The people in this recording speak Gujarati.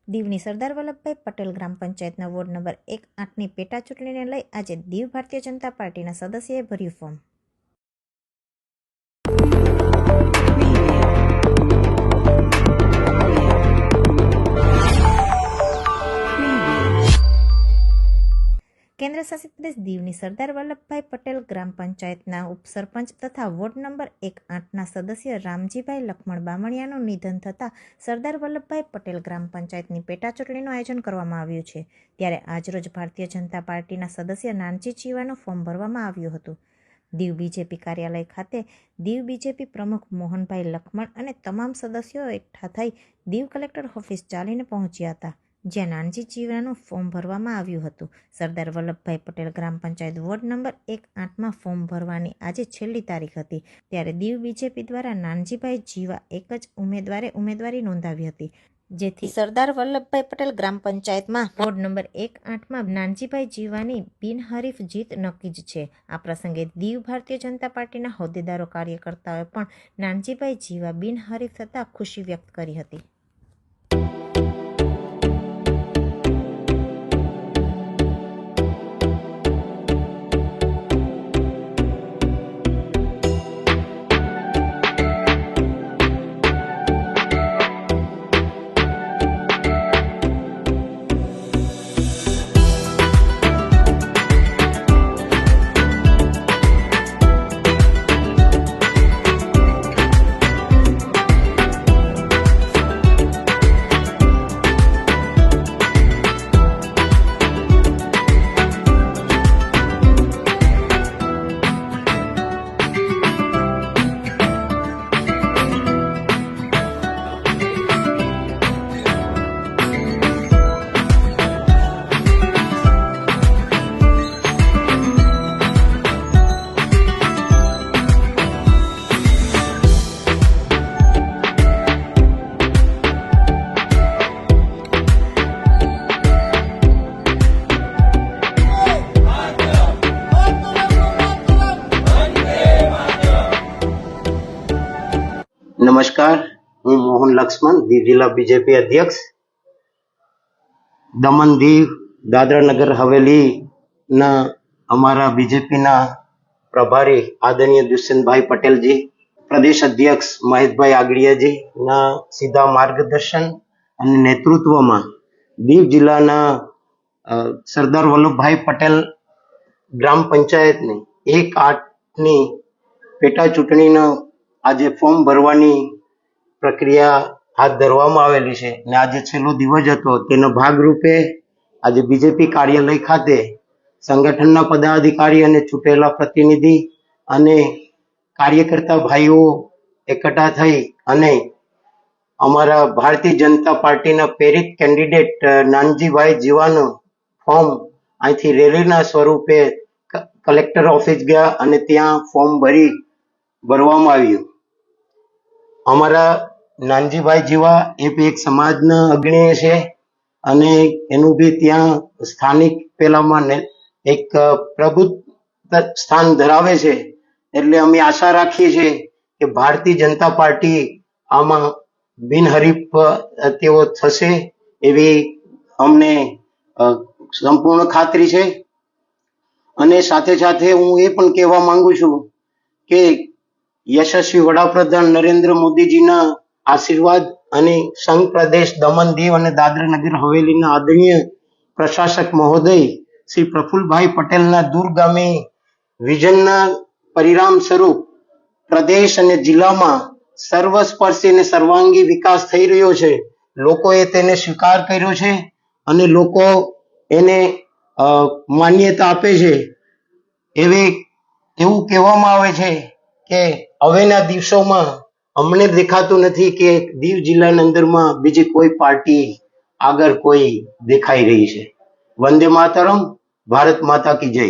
દીવની સરદાર વલ્લભભાઈ પટેલ ગ્રામ પંચાયતના વોર્ડ નંબર 1-8ની પેટા ચૂંટણીને લઈ આજે દીવ ભારતીય જનતા પાર્ટીના સદસ્યએ ભર્યું ફોર્મ। કેન્દ્ર શાસિત પ્રદેશ દીવની સરદાર વલ્લભભાઈ પટેલ ગ્રામ પંચાયતના ઉપસરપંચ તથા વોર્ડ નંબર 1-8ના સદસ્ય રામજીભાઈ લખમણ બામણિયાનું નિધન થતાં સરદાર વલ્લભભાઈ પટેલ ગ્રામ પંચાયતની પેટા ચૂંટણીનું આયોજન કરવામાં આવ્યું છે। ત્યારે આજરોજ ભારતીય જનતા પાર્ટીના સદસ્ય નાનજી ચીવાનું ફોર્મ ભરવામાં આવ્યું હતું। દીવ બીજેપી કાર્યાલય ખાતે દીવ બીજેપી પ્રમુખ મોહનભાઈ લખમણ અને તમામ સદસ્યો એકઠા થઈ દીવ કલેક્ટર ઓફિસ ચાલીને પહોંચ્યા હતા, જ્યાં નાનજી ચીવાનું ફોર્મ ભરવામાં આવ્યું હતું। સરદાર વલ્લભભાઈ પટેલ ગ્રામ પંચાયત વોર્ડ નંબર 1-8માં ફોર્મ ભરવાની આજે છેલ્લી તારીખ હતી। ત્યારે દીવ બીજેપી દ્વારા નાનજીભાઈ જીવા એક જ ઉમેદવારે ઉમેદવારી નોંધાવી હતી, જેથી સરદાર વલ્લભભાઈ પટેલ ગ્રામ પંચાયતમાં વોર્ડ નંબર 1-8માં નાનજીભાઈ જીવાની બિનહરીફ જીત નક્કી જ છે। આ પ્રસંગે દીવ ભારતીય જનતા પાર્ટીના હોદ્દેદારો કાર્યકર્તાઓએ પણ નાનજીભાઈ જીવા બિનહરીફ થતાં ખુશી વ્યક્ત કરી હતી। નમસ્કાર, હું મોહન લક્ષ્મણ, દીવ જિલ્લા બીજેપી અધ્યક્ષ। દમણ દીવ દાદરા નગર હવેલીના અમારા બીજેપીના પ્રભારી આદરણીય દુષ્યંતભાઈ પટેલજી, પ્રદેશ અધ્યક્ષ મહેશભાઈ આગડિયાજીના સીધા માર્ગદર્શન અને નેતૃત્વમાં દીવ જિલ્લાના સરદાર વલ્લભભાઈ પટેલ ગ્રામ પંચાયતની 1-8ની પેટા ચૂંટણીનો આજે ફોર્મ ભરવાની પ્રક્રિયા હાથ ધરવામાં આવેલી છે અને આજે છેલ્લો દિવસ હતો। તેના ભાગરૂપે આજે બીજેપી કાર્યાલય ખાતે સંગઠનના પદાધિકારી અને ચૂંટેલા પ્રતિનિધિ અને કાર્યકર્તા ભાઈઓ એકઠા થઈ અને અમારા ભારતીય જનતા પાર્ટીના પ્રેરિત કેન્ડિડેટ નાનજીભાઈ જીવાનું ફોર્મ અહીંથી રેલીના સ્વરૂપે કલેક્ટર ઓફિસ ગયા અને ત્યાં ફોર્મ ભરવામાં આવ્યું। અમારા નાનજીભાઈ જીવા એ બી એક સમાજના અગ્રણી છે અને એનું બી ત્યાં સ્થાનિક પેલામાં એક પ્રભુત્વ સ્થાન ધરાવે છે, એટલે અમે આશા રાખીએ છીએ કે ભારતીય જનતા પાર્ટી આમાં બિનહરીફ તેઓ થશે એવી અમને સંપૂર્ણ ખાતરી છે। અને સાથે સાથે હું એ પણ કહેવા માંગુ છું કે યશસ્વી વડાપ્રધાન નરેન્દ્ર મોદીજીના આશીર્વાદ અને સંઘ પ્રદેશ દમણ દીવ અને દાદરા નગર હવેલીના આદરણીય પ્રશાસક મહોદય શ્રી પ્રફુલ્લભાઈ પટેલના દૂરગામી વિઝનના પરિણામ સ્વરૂપ પ્રદેશ અને જિલ્લામાં સર્વસ્પર્શી અને સર્વાંગી વિકાસ થઈ રહ્યો છે। લોકોએ તેને સ્વીકાર કર્યો છે અને લોકો એને માન્યતા આપે છે। એવું કહેવામાં આવે છે કે હવેના દિવસોમાં અમને દેખાતું નથી કે દીવ જિલ્લાના અંદરમાં બીજી કોઈ પાર્ટી આગળ કોઈ દેખાઈ રહી છે। વંદે માતરમ, ભારત માતા કી જય।